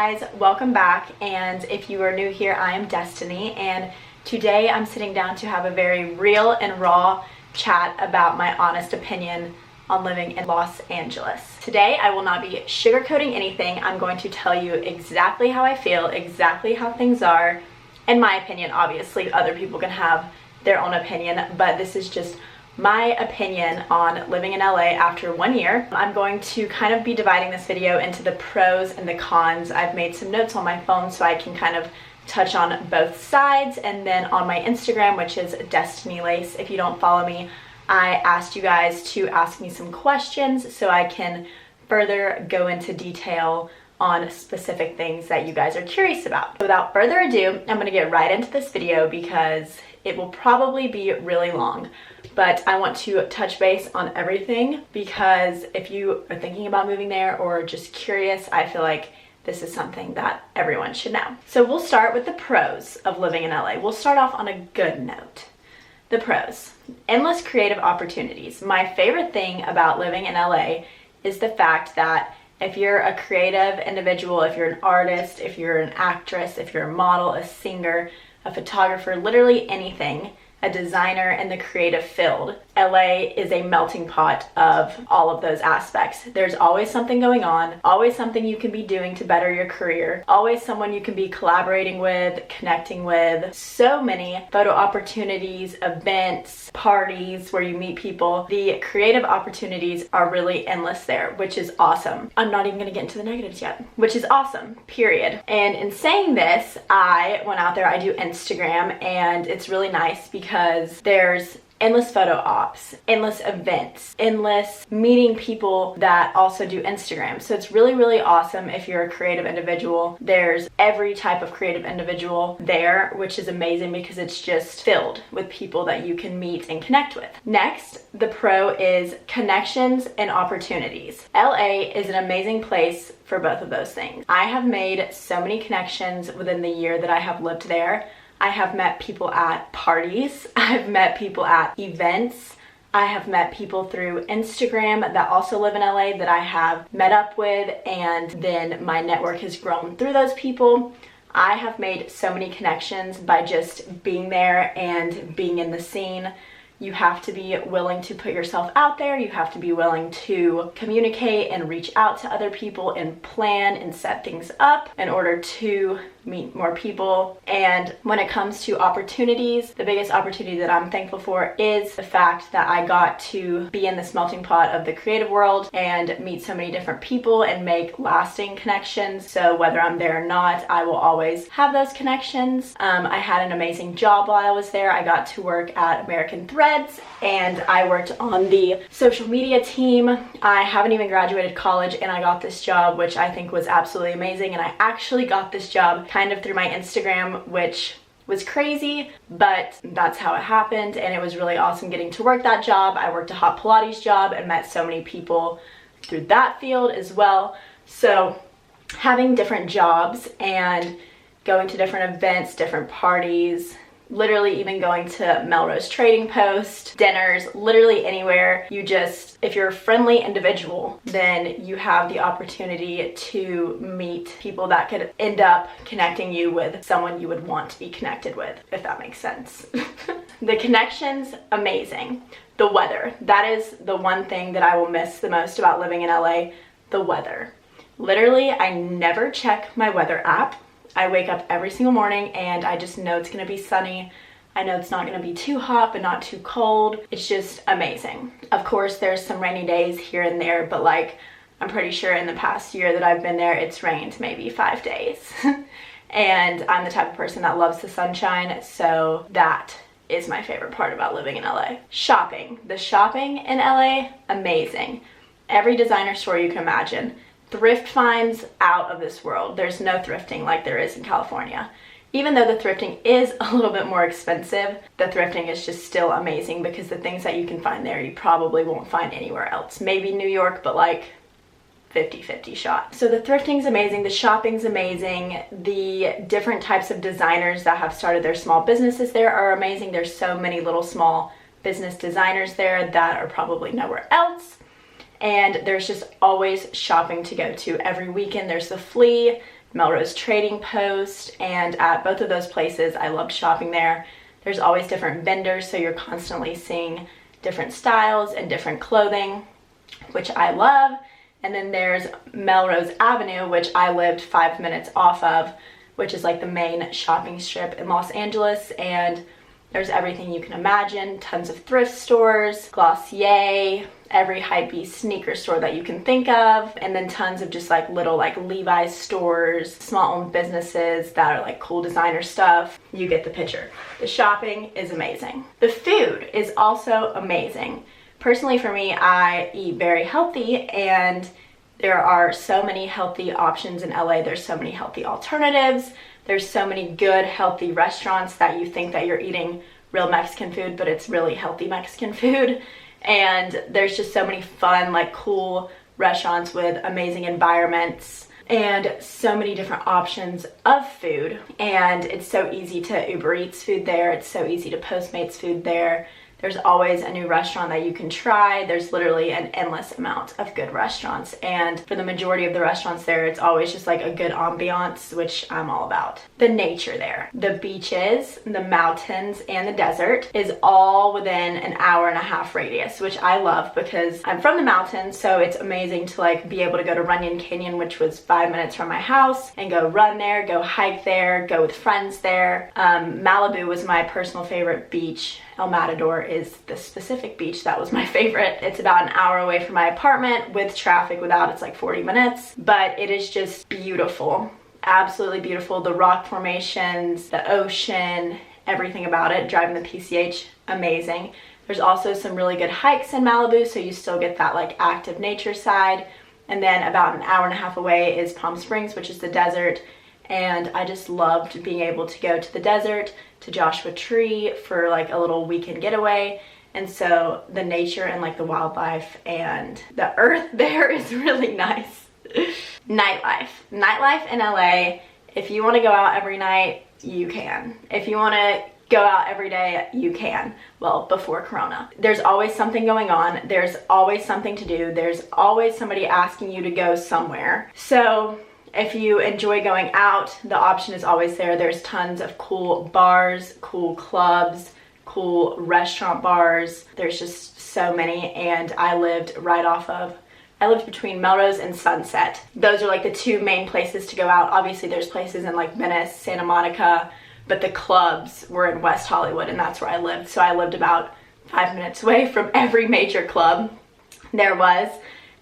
guys, welcome back. And if you are new here, I am Destiny, and today I'm sitting down to have a very real and raw chat about my honest opinion on living in Los Angeles. Today I will not be sugarcoating anything. I'm going to tell you exactly how I feel, exactly how things are. In my opinion, obviously other people can have their own opinion, but this is just my opinion on living in LA after 1 year. I'm going to kind of be dividing this video into the pros and the cons. I've made some notes on my phone so I can kind of touch on both sides, and then on my Instagram, which is Destynee Lace, if you don't follow me, I asked you guys to ask me some questions so I can further go into detail on specific things that you guys are curious about. Without further ado, I'm gonna get right into this video because it will probably be really long, but I want to touch base on everything because if you are thinking about moving there or just curious, I feel like this is something that everyone should know. So we'll start with the pros of living in LA. We'll start off on a good note. The pros: endless creative opportunities. My favorite thing about living in LA is the fact that if you're a creative individual, if you're an artist, if you're an actress, if you're a model, a singer, a photographer, literally anything, a designer in the creative field, LA is a melting pot of all of those aspects. There's always something going on, always something you can be doing to better your career, always someone you can be collaborating with, connecting with, so many photo opportunities, events, parties where you meet people. The creative opportunities are really endless there, which is awesome. I'm not even gonna get into the negatives yet, which is awesome, period. And in saying this, I went out there, I do Instagram, and it's really nice because there's endless photo ops, endless events, endless meeting people that also do Instagram. So it's really, really awesome if you're a creative individual. There's every type of creative individual there, which is amazing because it's just filled with people that you can meet and connect with. Next, the pro is connections and opportunities. LA is an amazing place for both of those things. I have made so many connections within the year that I have lived there. I have met people at parties, I've met people at events, I have met people through Instagram that also live in LA that I have met up with, and then my network has grown through those people. I have made so many connections by just being there and being in the scene. You have to be willing to put yourself out there. You have to be willing to communicate and reach out to other people and plan and set things up in order to meet more people. And when it comes to opportunities, the biggest opportunity that I'm thankful for is the fact that I got to be in this melting pot of the creative world and meet so many different people and make lasting connections. So whether I'm there or not, I will always have those connections. I had an amazing job while I was there. I got to work at American Threads and I worked on the social media team. I haven't even graduated college and I got this job, which I think was absolutely amazing. And I actually got this job kind of through my Instagram, which was crazy, but that's how it happened. And it was really awesome getting to work that job. I worked a hot Pilates job and met so many people through that field as well. So having different jobs and going to different events, different parties, literally even going to Melrose Trading Post, dinners, literally anywhere. You just, if you're a friendly individual, then you have the opportunity to meet people that could end up connecting you with someone you would want to be connected with, if that makes sense. The connections, amazing. The weather, that is the one thing that I will miss the most about living in LA, the weather. Literally, I never check my weather app. I wake up every single morning and I just know it's gonna be sunny. I know it's not gonna be too hot but not too cold. It's just amazing. Of course, there's some rainy days here and there, but like, I'm pretty sure in the past year that I've been there, it's rained maybe 5 days. And I'm the type of person that loves the sunshine, so that is my favorite part about living in LA. Shopping. The shopping in LA, amazing. Every designer store you can imagine. Thrift finds out of this world. There's no thrifting like there is in California. Even though the thrifting is a little bit more expensive, the thrifting is just still amazing because the things that you can find there, you probably won't find anywhere else. Maybe New York, but like 50-50 shot. So the thrifting's amazing, the shopping's amazing, the different types of designers that have started their small businesses there are amazing. There's so many little small business designers there that are probably nowhere else. And there's just always shopping to go to. Every weekend there's the flea, Melrose Trading Post, and at both of those places I loved shopping there. There's always different vendors, so you're constantly seeing different styles and different clothing, which I love. And then there's Melrose Avenue, which I lived 5 minutes off of, which is like the main shopping strip in Los Angeles, and there's everything you can imagine, tons of thrift stores, Glossier, every hypebeast sneaker store that you can think of, and then tons of just like little like Levi's stores, small owned businesses that are like cool designer stuff. You get the picture. The shopping is amazing. The food is also amazing. Personally for me, I eat very healthy, and there are so many healthy options in LA. There's so many healthy alternatives. There's so many good, healthy restaurants that you think that you're eating real Mexican food, but it's really healthy Mexican food. And there's just so many fun, like cool restaurants with amazing environments and so many different options of food. And it's so easy to Uber Eats food there. It's so easy to Postmates food there. There's always a new restaurant that you can try. There's literally an endless amount of good restaurants. And for the majority of the restaurants there, it's always just like a good ambiance, which I'm all about. The nature there, the beaches, the mountains, and the desert is all within an hour-and-a-half radius, which I love because I'm from the mountains. So it's amazing to like be able to go to Runyon Canyon, which was 5 minutes from my house, and go run there, go hike there, go with friends there. Malibu was my personal favorite beach. El Matador is the specific beach that was my favorite. It's about an hour away from my apartment. With traffic, without, it's like 40 minutes. But it is just beautiful. Absolutely beautiful. The rock formations, the ocean, everything about it. Driving the PCH, amazing. There's also some really good hikes in Malibu, so you still get that like active nature side. And then about an hour-and-a-half away is Palm Springs, which is the desert. And I just loved being able to go to the desert, to Joshua Tree for like a little weekend getaway. And so the nature and like the wildlife and the earth there is really nice. Nightlife. Nightlife in LA, if you want to go out every night, you can. If you want to go out every day, you can. Well, before Corona. There's always something going on. There's always something to do. There's always somebody asking you to go somewhere. So if you enjoy going out, the option is always there. There's tons of cool bars, cool clubs, cool restaurant bars. There's just so many, and I lived between Melrose and Sunset. Those are like the two main places to go out. Obviously there's places in like Venice, Santa Monica, but the clubs were in West Hollywood, and that's where I lived. So I lived about 5 minutes away from every major club there was.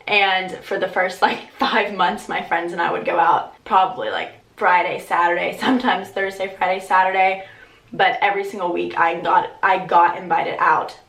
And for the first like 5 months, my friends and I would go out probably like Friday, Saturday, sometimes Thursday, Friday, Saturday. But every single week I got invited out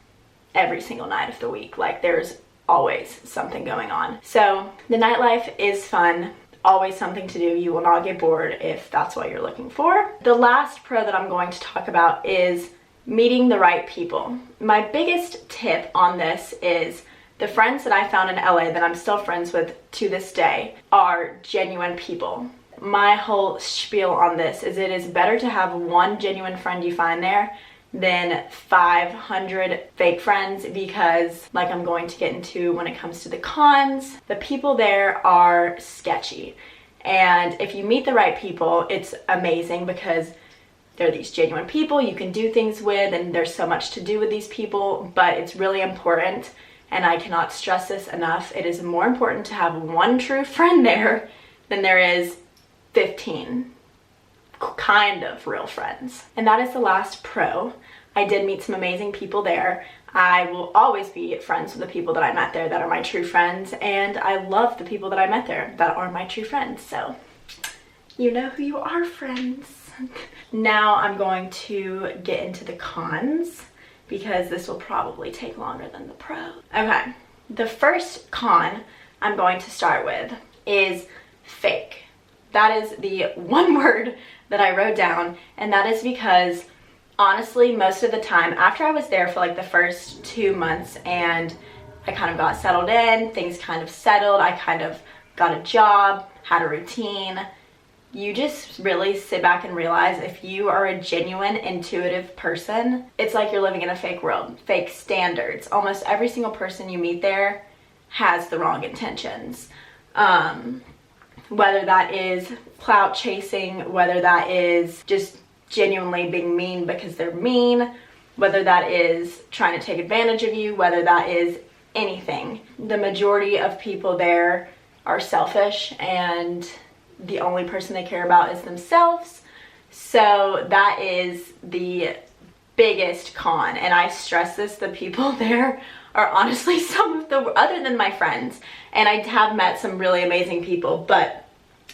every single night of the week. Like there's always something going on. So the nightlife is fun. Always something to do. You will not get bored if that's what you're looking for. The last pro that I'm going to talk about is meeting the right people. My biggest tip on this is the friends that I found in LA that I'm still friends with to this day are genuine people. My whole spiel on this is it is better to have one genuine friend you find there than 500 fake friends, because like I'm going to get into when it comes to the cons, the people there are sketchy. And if you meet the right people, it's amazing because they're these genuine people you can do things with, and there's so much to do with these people. But it's really important, and I cannot stress this enough, it is more important to have one true friend there than there is 15 kind of real friends. And that is the last pro. I did meet some amazing people there. I will always be friends with the people that I met there that are my true friends, and I love the people that I met there that are my true friends. So you know who you are, friends. Now I'm going to get into the cons, because this will probably take longer than the pro. Okay, the first con I'm going to start with is fake. That is the one word that I wrote down, and that is because honestly, most of the time after I was there for like the first 2 months and I kind of got settled in, things kind of settled, I kind of got a job, had a routine, you just really sit back and realize if you are a genuine, intuitive person, it's like you're living in a fake world, fake standards. Almost every single person you meet there has the wrong intentions. whether that is clout chasing, whether that is just genuinely being mean because they're mean, whether that is trying to take advantage of you, whether that is anything. The majority of people there are selfish and the only person they care about is themselves. So that is the biggest con, and I stress this, the people there are honestly some of the, other than my friends, and I have met some really amazing people, but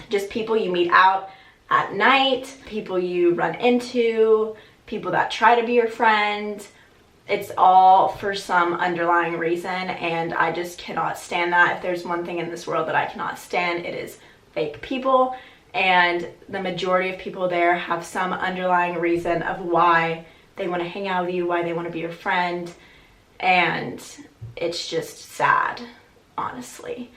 just people you meet out at night, people you run into, people that try to be your friend, it's all for some underlying reason, and I just cannot stand that. If there's one thing in this world that I cannot stand, it is fake people, and the majority of people there have some underlying reason of why they want to hang out with you, why they want to be your friend, and it's just sad, honestly.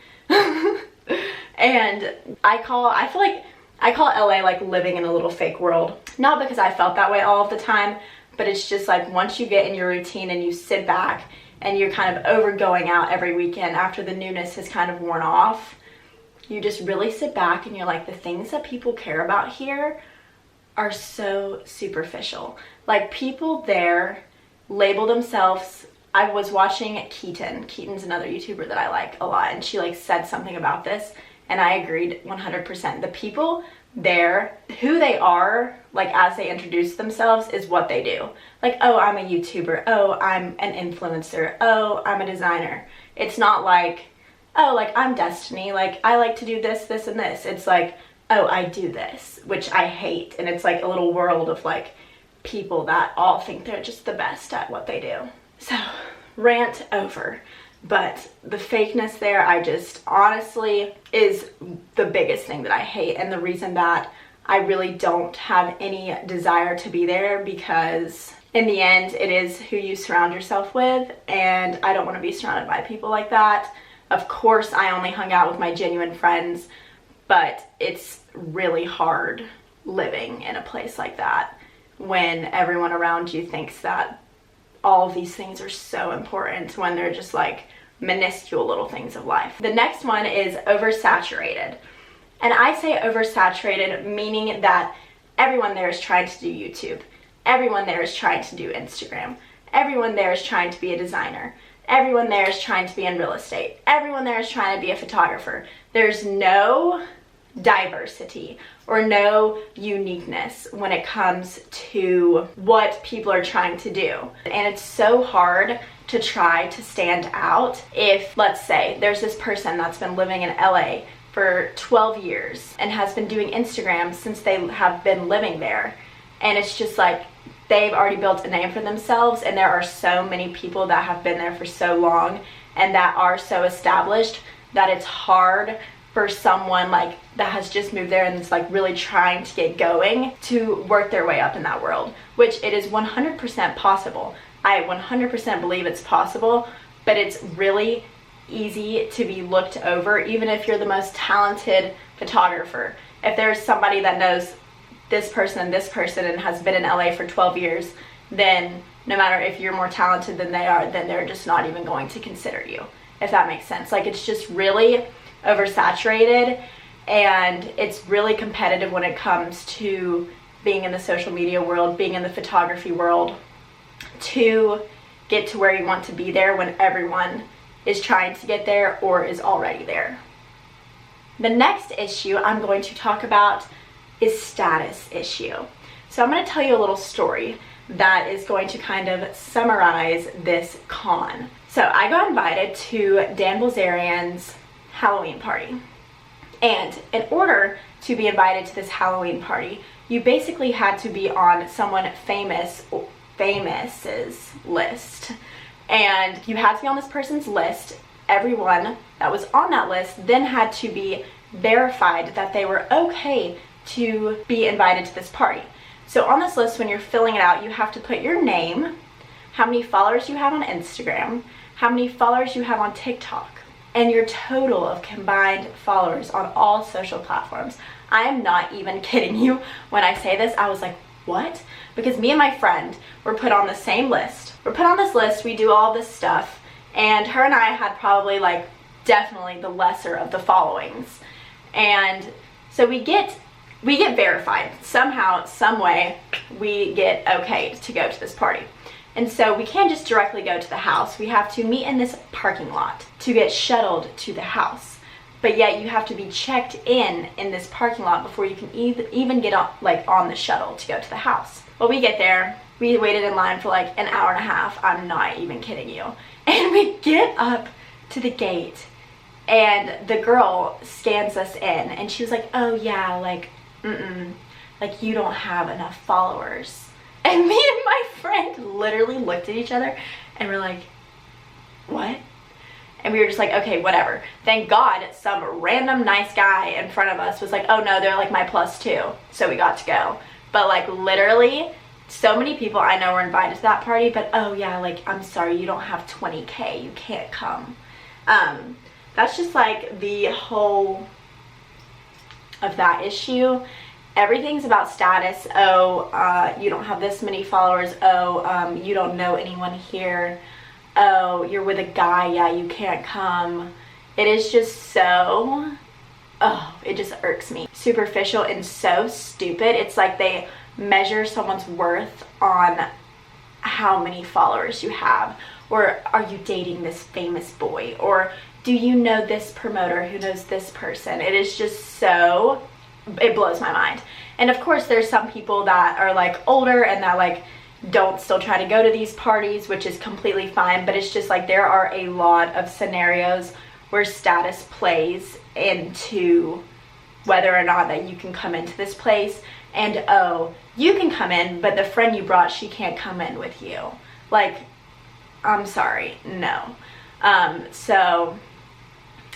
And I feel like I call LA like living in a little fake world. Not because I felt that way all of the time, but it's just like once you get in your routine and you sit back and you're kind of over going out every weekend after the newness has kind of worn off, you just really sit back and you're like, the things that people care about here are so superficial. Like, people there label themselves. I was watching Keaton's another YouTuber that I like a lot, and she like said something about this and I agreed 100%. The people there, who they are, like as they introduce themselves, is what they do. Like, oh, I'm a YouTuber, oh, I'm an influencer, oh, I'm a designer. It's not like, oh, like I'm Destynee, like I like to do this, this, and this. It's like, oh, I do this, which I hate. And it's like a little world of like people that all think they're just the best at what they do. So, rant over. But the fakeness there, I just honestly is the biggest thing that I hate, and the reason that I really don't have any desire to be there, because in the end it is who you surround yourself with, and I don't want to be surrounded by people like that. Of course I only hung out with my genuine friends, but it's really hard living in a place like that when everyone around you thinks that all of these things are so important when they're just like minuscule little things of life. The next one is oversaturated. And I say oversaturated meaning that everyone there is trying to do YouTube. Everyone there is trying to do Instagram. Everyone there is trying to be a designer. Everyone there is trying to be in real estate. Everyone there is trying to be a photographer. There's no diversity or no uniqueness when it comes to what people are trying to do. And it's so hard to try to stand out if, let's say, there's this person that's been living in LA for 12 years and has been doing Instagram since they have been living there. And it's just like they've already built a name for themselves, and there are so many people that have been there for so long and that are so established that it's hard for someone like that has just moved there and is like really trying to get going to work their way up in that world, which it is 100% possible. I 100% believe it's possible, but it's really easy to be looked over, even if you're the most talented photographer. If there's somebody that knows this person and has been in LA for 12 years, then no matter if you're more talented than they are, then they're just not even going to consider you, if that makes sense. Like, it's just really oversaturated, and it's really competitive when it comes to being in the social media world, being in the photography world, to get to where you want to be there when everyone is trying to get there or is already there. The next issue I'm going to talk about is status issue. So I'm going to tell you a little story that is going to kind of summarize this con. So I got invited to Dan Bilzerian's Halloween party, and in order to be invited to this Halloween party, you basically had to be on someone famous's list, and you had to be on this person's list. Everyone that was on that list then had to be verified that they were okay to be invited to this party. So on this list, when you're filling it out, you have to put your name, how many followers you have on Instagram, how many followers you have on TikTok, and your total of combined followers on all social platforms. I am not even kidding you when I say this. I was like, what? Because me and my friend were put on the same list. We're put on this list, we do all this stuff, and her and I had probably like definitely the lesser of the followings. And so we get verified. Somehow, some way, we get okay to go to this party. And so we can't just directly go to the house. We have to meet in this parking lot to get shuttled to the house. But yet you have to be checked in this parking lot before you can even get on the shuttle to go to the house. Well, we get there. We waited in line for like an hour and a half. I'm not even kidding you. And we get up to the gate, and the girl scans us in, and she was like, oh yeah, like, like you don't have enough followers. And me and my friend literally looked at each other and we're like, what? And we were just like, okay, whatever. Thank God some random nice guy in front of us was like, oh no, they're like my +2. So we got to go. But like literally, so many people I know were invited to that party, but oh yeah, like, I'm sorry, you don't have 20K, you can't come. That's just like the whole of that issue. Everything's about status. Oh, you don't have this many followers. Oh, you don't know anyone here. Oh, you're with a guy. Yeah, you can't come. It is just so, oh, it just irks me. Superficial and so stupid. It's like they measure someone's worth on how many followers you have. Or are you dating this famous boy? Or do you know this promoter who knows this person? It is just so, it blows my mind. And of course there's some people that are like older and that like don't still try to go to these parties, which is completely fine, but it's just like there are a lot of scenarios where status plays into whether or not that you can come into this place. And oh, you can come in, but the friend you brought, she can't come in with you. Like, I'm sorry, no. So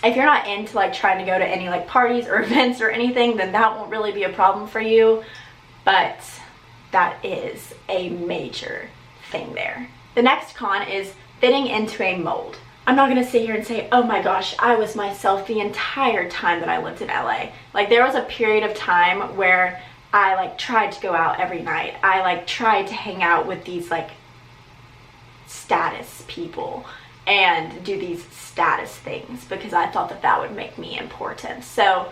if you're not into like trying to go to any like parties or events or anything, then that won't really be a problem for you. But that is a major thing there. The next con is fitting into a mold. I'm not gonna sit here and say, oh my gosh, I was myself the entire time that I lived in LA. Like there was a period of time where I like tried to go out every night. I like tried to hang out with these like status people and do these status things because I thought that that would make me important. So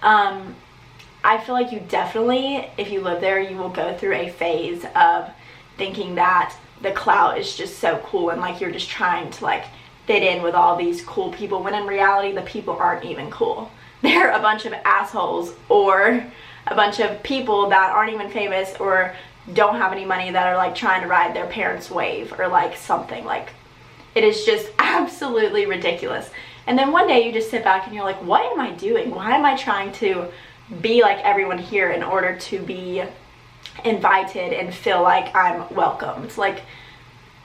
I feel like you definitely, if you live there, you will go through a phase of thinking that the clout is just so cool and like you're just trying to like fit in with all these cool people, when in reality the people aren't even cool. They're a bunch of assholes or a bunch of people that aren't even famous or don't have any money that are like trying to ride their parents' wave or like something. Like, it is just absolutely ridiculous. And then one day you just sit back and you're like, what am I doing? Why am I trying to be like everyone here in order to be invited and feel like I'm welcomed? Like,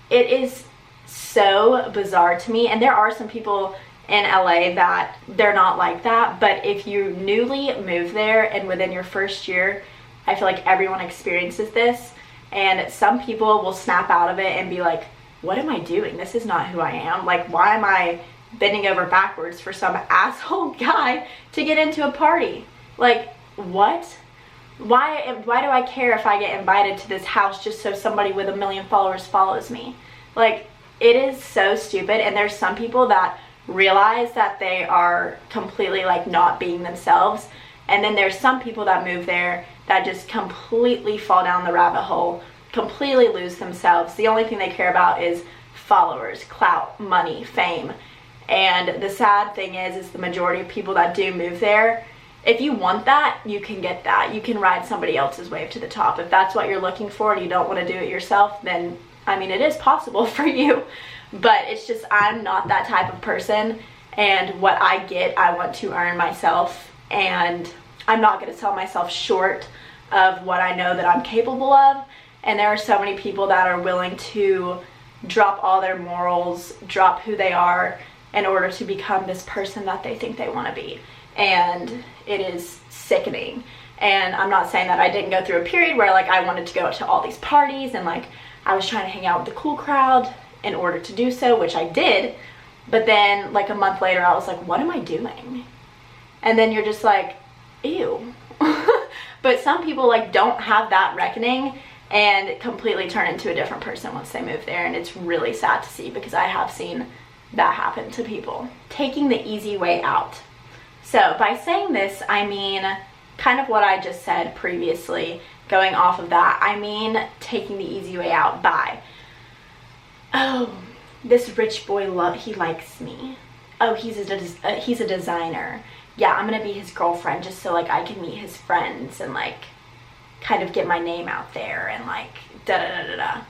it is so bizarre to me. And there are some people in LA that they're not like that, but if you newly move there and within your first year, I feel like everyone experiences this, and some people will snap out of it and be like, what am I doing? This is not who I am. Like, why am I bending over backwards for some asshole guy to get into a party? Like, what? Why do I care if I get invited to this house just so somebody with 1 million followers follows me? Like, it is so stupid. And there's some people that realize that they are completely like not being themselves, and then there's some people that move there that just completely fall down the rabbit hole, completely lose themselves. The only thing they care about is followers, clout, money, fame. And the sad thing is the majority of people that do move there, if you want that, you can get that. You can ride somebody else's wave to the top. If that's what you're looking for and you don't want to do it yourself, then I mean, it is possible for you. But it's just, I'm not that type of person, and what I get, I want to earn myself, and I'm not going to sell myself short of what I know that I'm capable of. And there are so many people that are willing to drop all their morals, drop who they are in order to become this person that they think they want to be. And it is sickening. And I'm not saying that I didn't go through a period where like I wanted to go to all these parties and like I was trying to hang out with the cool crowd in order to do so, which I did. But then like a month later I was like, what am I doing? And then you're just like, ew. But some people like don't have that reckoning and completely turn into a different person once they move there, and it's really sad to see because I have seen that happen to people. Taking the easy way out. So by saying this, I mean kind of what I just said previously. Going off of that, I mean taking the easy way out by, oh, this rich boy, he likes me. Oh, he's a designer. Yeah, I'm gonna be his girlfriend just so like I can meet his friends and like kind of get my name out there and like da da da da da.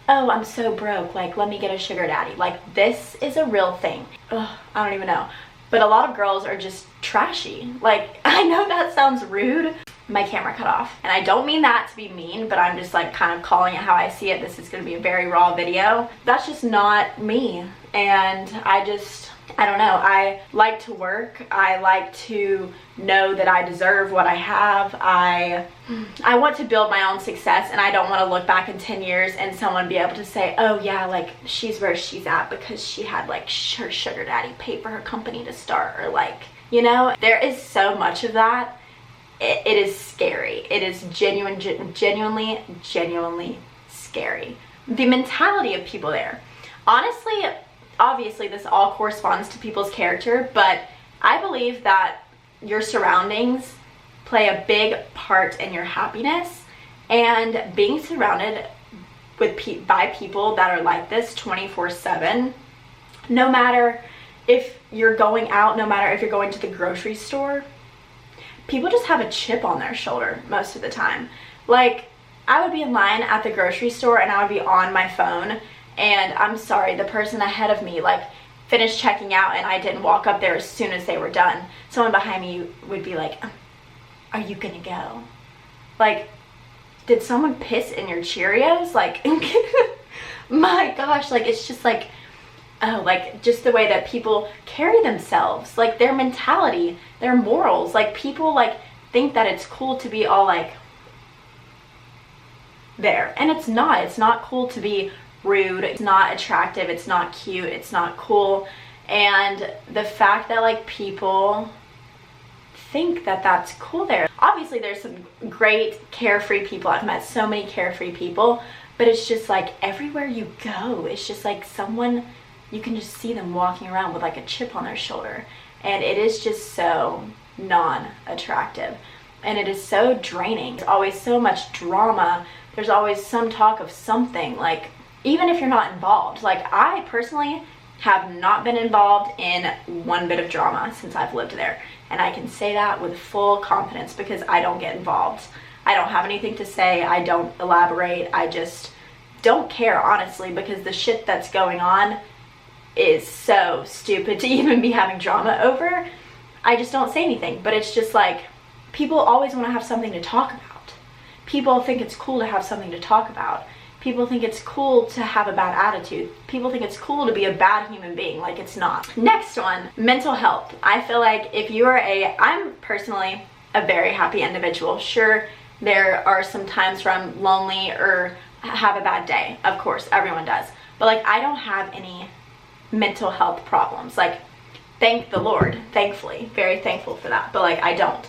Oh, I'm so broke, like let me get a sugar daddy. Like this is a real thing. Ugh, I don't even know. But a lot of girls are just trashy. Like, I know that sounds rude. My camera cut off. And I don't mean that to be mean, but I'm just like kind of calling it how I see it. This is gonna be a very raw video. That's just not me. And I don't know. I like to work. I like to know that I deserve what I have. I want to build my own success, and I don't want to look back in 10 years and someone be able to say, oh yeah, like she's where she's at because she had like her sugar daddy pay for her company to start, or like, you know, there is so much of that. It is scary. It is genuinely scary. The mentality of people there. Honestly, obviously this all corresponds to people's character, but I believe that your surroundings play a big part in your happiness, and being surrounded by people that are like this 24/7, no matter if you're going out, no matter if you're going to the grocery store, people just have a chip on their shoulder most of the time. Like, I would be in line at the grocery store and I would be on my phone, and I'm sorry, the person ahead of me like finished checking out and I didn't walk up there as soon as they were done. Someone behind me would be like, are you gonna go? Like, did someone piss in your Cheerios? Like, my gosh, like it's just like, oh, like just the way that people carry themselves, like their mentality, their morals. Like people like think that it's cool to be all like there, and it's not cool to be rude, it's not attractive, it's not cute, it's not cool. And the fact that like people think that that's cool there. Obviously there's some great carefree people. I've met so many carefree people, but it's just like everywhere you go, it's just like someone, you can just see them walking around with like a chip on their shoulder, and it is just so non-attractive, and it is so draining. There's always so much drama. There's always some talk of something, like even if you're not involved. Like I personally have not been involved in one bit of drama since I've lived there, and I can say that with full confidence because I don't get involved. I don't have anything to say. I don't elaborate. I just don't care, honestly, because the shit that's going on is so stupid to even be having drama over. I just don't say anything. But it's just like people always want to have something to talk about. People think it's cool to have something to talk about. People think it's cool to have a bad attitude. People think it's cool to be a bad human being. Like, it's not. Next one, mental health. I feel like if you are I'm personally a very happy individual. Sure, there are some times where I'm lonely or have a bad day. Of course, everyone does. But like, I don't have any mental health problems. Like, thank the Lord, thankfully. Very thankful for that. But like, I don't.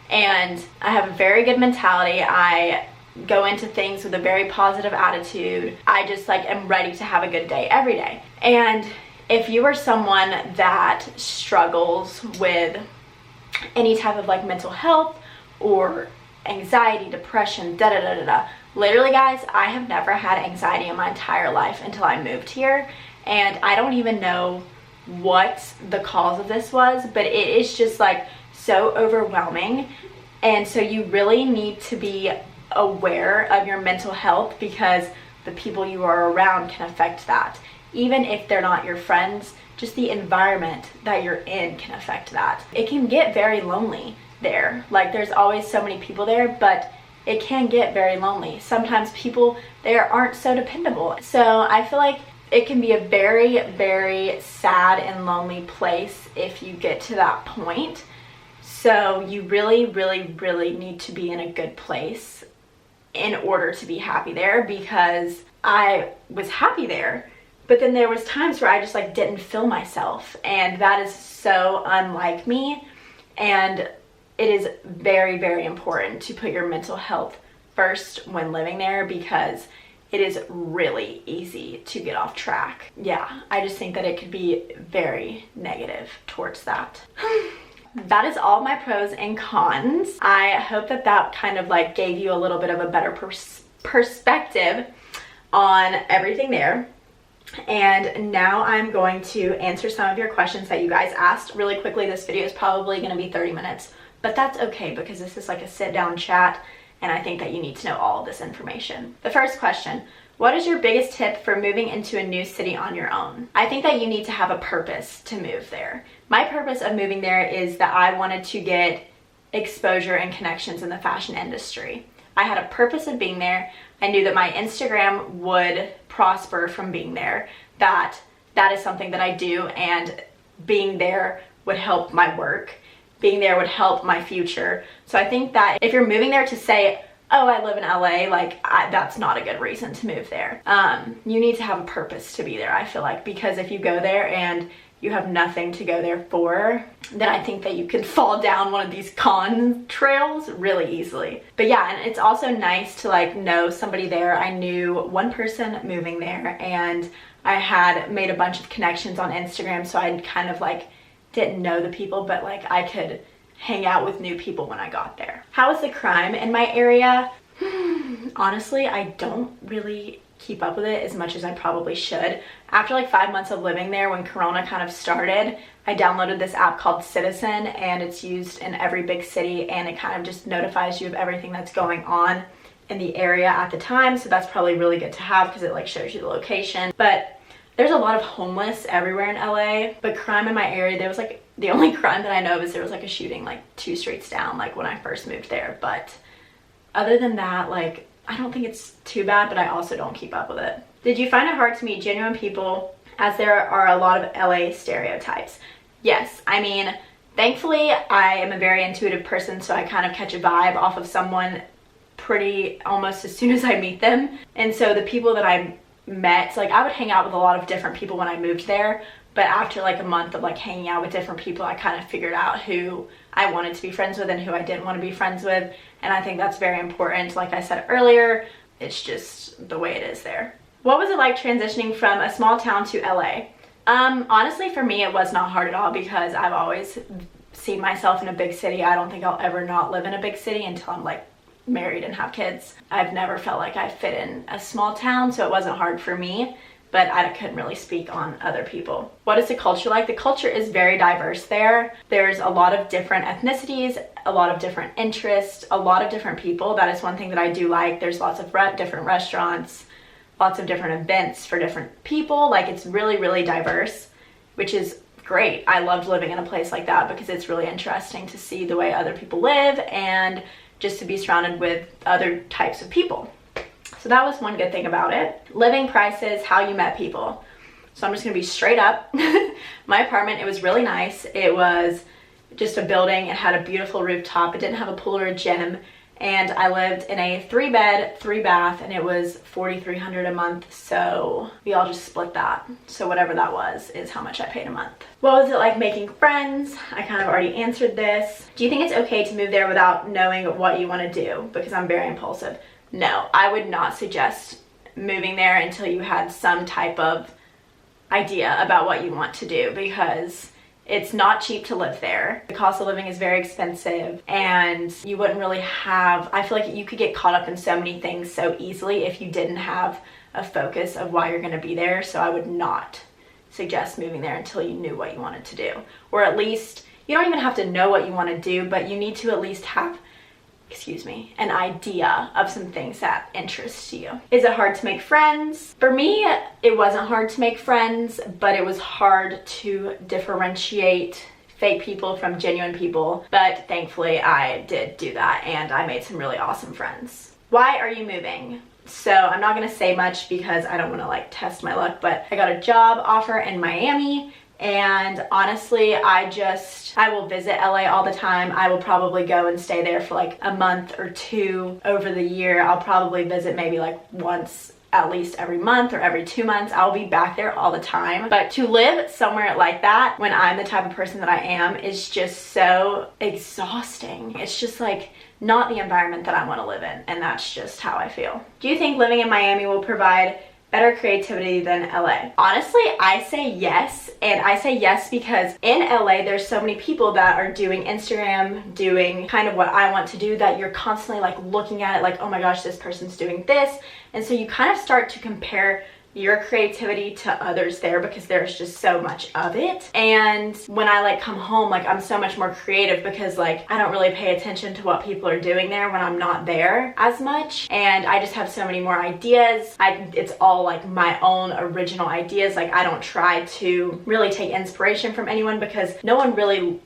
And I have a very good mentality. I go into things with a very positive attitude. I just like am ready to have a good day every day. And if you are someone that struggles with any type of like mental health or anxiety, depression, da da da da da, literally guys, I have never had anxiety in my entire life until I moved here, and I don't even know what the cause of this was, but it is just like so overwhelming. And so you really need to be aware of your mental health, because the people you are around can affect that. Even if they're not your friends, just the environment that you're in can affect that. It can get very lonely there. Like, there's always so many people there, but it can get very lonely. Sometimes people there aren't so dependable. So I feel like it can be a very, very sad and lonely place if you get to that point. So you really, really, really need to be in a good place in order to be happy there, because I was happy there, but then there was times where I just like didn't feel myself, and that is so unlike me. And it is very, very important to put your mental health first when living there, because it is really easy to get off track. Yeah, I just think that it could be very negative towards that. that is all my pros and cons. I hope that that kind of like gave you a little bit of a better perspective on everything there. And now I'm going to answer some of your questions that you guys asked really quickly. This video is probably going to be 30 minutes, but that's okay because this is like a sit down chat and I think that you need to know all of this information. The first question, what is your biggest tip for moving into a new city on your own? I think that you need to have a purpose to move there. My purpose of moving there is that I wanted to get exposure and connections in the fashion industry. I had a purpose of being there. I knew that my Instagram would prosper from being there, that is something that I do, and being there would help my work. Being there would help my future. So I think that if you're moving there to say, oh, I live in LA, like that's not a good reason to move there. You need to have a purpose to be there, I feel like, because if you go there and you have nothing to go there for, then I think that you could fall down one of these con trails really easily. But yeah, and it's also nice to like know somebody there. I knew one person moving there and I had made a bunch of connections on Instagram, so I kind of like didn't know the people, but like I could hang out with new people when I got there. How is the crime in my area? Honestly, I don't really keep up with it as much as I probably should. After like 5 months of living there, when Corona kind of started, I downloaded this app called Citizen, and it's used in every big city, and it kind of just notifies you of everything that's going on in the area at the time. So that's probably really good to have because it like shows you the location. But there's a lot of homeless everywhere in LA, but crime in my area, there was like, the only crime that I know is there was like a shooting like 2 streets down, like when I first moved there. But other than that, like, I don't think it's too bad, but I also don't keep up with it. Did you find it hard to meet genuine people, as there are a lot of LA stereotypes? Yes, I mean, thankfully I am a very intuitive person, so I kind of catch a vibe off of someone pretty almost as soon as I meet them. And so the people that I met, like I would hang out with a lot of different people when I moved there, but after like a month of like hanging out with different people, I kind of figured out who I wanted to be friends with and who I didn't want to be friends with. And I think that's very important. Like I said earlier, it's just the way it is there. What was it like transitioning from a small town to LA? Honestly, for me, it was not hard at all because I've always seen myself in a big city. I don't think I'll ever not live in a big city until I'm like married and have kids. I've never felt like I fit in a small town, so it wasn't hard for me, but I couldn't really speak on other people. What is the culture like? The culture is very diverse there. There's a lot of different ethnicities, a lot of different interests, a lot of different people. That is one thing that I do like. There's lots of different restaurants, lots of different events for different people. Like it's really, really diverse, which is great. I loved living in a place like that because it's really interesting to see the way other people live and just to be surrounded with other types of people. So that was one good thing about it. Living prices, how you met people. So I'm just gonna be straight up. My apartment, it was really nice. It was just a building. It had a beautiful rooftop. It didn't have a pool or a gym. And I lived in a 3-bed, 3-bath, and it was $4,300 a month. So we all just split that. So whatever that was is how much I paid a month. What was it like making friends? I kind of already answered this. Do you think it's okay to move there without knowing what you want to do? Because I'm very impulsive. No, I would not suggest moving there until you had some type of idea about what you want to do, because it's not cheap to live there. The cost of living is very expensive, and you wouldn't really have, I feel like you could get caught up in so many things so easily if you didn't have a focus of why you're going to be there. So I would not suggest moving there until you knew what you wanted to do. Or at least, you don't even have to know what you want to do, but you need to at least have, an idea of some things that interest you. Is it hard to make friends? For me, it wasn't hard to make friends, but it was hard to differentiate fake people from genuine people. But thankfully, I did do that, and I made some really awesome friends. Why are you moving? So I'm not gonna say much because I don't wanna like test my luck, but I got a job offer in Miami. And honestly, I will visit LA all the time. I will probably go and stay there for like a month or 2 over the year. I'll probably visit maybe like once at least every month or every 2 months. I'll be back there all the time. But to live somewhere like that, when I'm the type of person that I am, is just so exhausting. It's just like not the environment that I want to live in. And that's just how I feel. Do you think living in Miami will provide better creativity than LA? Honestly, I say yes, and I say yes because in LA there's so many people that are doing Instagram, doing kind of what I want to do, that you're constantly like looking at it like, oh my gosh, this person's doing this, and so you kind of start to compare your creativity to others there because there's just so much of it. And when I like come home, like I'm so much more creative because like I don't really pay attention to what people are doing there when I'm not there as much, and I just have so many more ideas. It's all like my own original ideas. Like I don't try to really take inspiration from anyone because no one really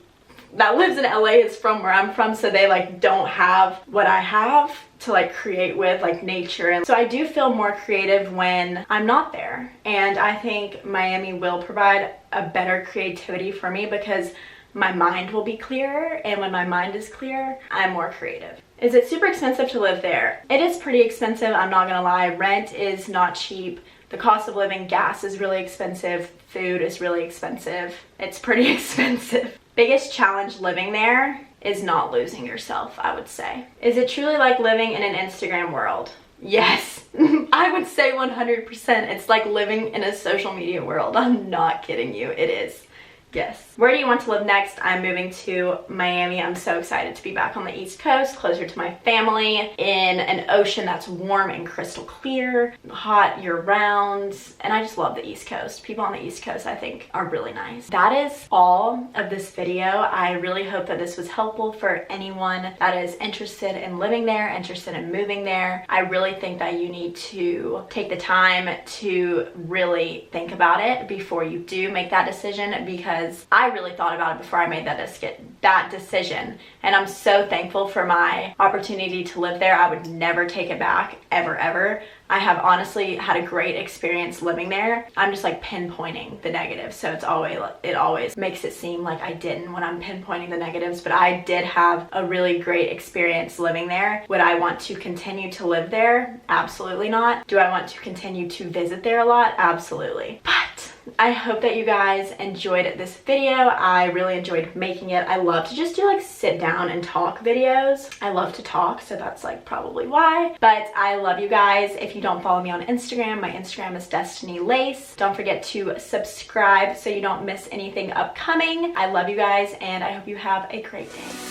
that lives in LA is from where I'm from, so they like don't have what I have to like create with, like nature. And so I do feel more creative when I'm not there, and I think Miami will provide a better creativity for me because my mind will be clearer, and when my mind is clear, I'm more creative. Is it super expensive to live there? It is pretty expensive, I'm not gonna lie. Rent is not cheap. The cost of living, gas is really expensive, food is really expensive. It's pretty expensive. Biggest challenge living there is not losing yourself, I would say. Is it truly like living in an Instagram world? Yes, I would say 100%. It's like living in a social media world. I'm not kidding you, it is. Yes. Where do you want to live next? I'm moving to Miami. I'm so excited to be back on the East Coast, closer to my family, in an ocean that's warm and crystal clear, hot year round, and I just love the East Coast. People on the East Coast, I think, are really nice. That is all of this video. I really hope that this was helpful for anyone that is interested in living there, interested in moving there. I really think that you need to take the time to really think about it before you do make that decision, because I really thought about it before I made that decision, and I'm so thankful for my opportunity to live there. I would never take it back, ever. I have honestly had a great experience living there. I'm just like pinpointing the negatives, so it always makes it seem like I didn't when I'm pinpointing the negatives, but I did have a really great experience living there. Would I want to continue to live there? Absolutely not. Do I want to continue to visit there a lot? Absolutely. But I hope that you guys enjoyed this video. I really enjoyed making it. I love to just do like sit down and talk videos. I love to talk, so that's like probably why. But I love you guys. If you don't follow me on Instagram, my Instagram is Destynee Lace. Don't forget to subscribe so you don't miss anything upcoming. I love you guys, and I hope you have a great day.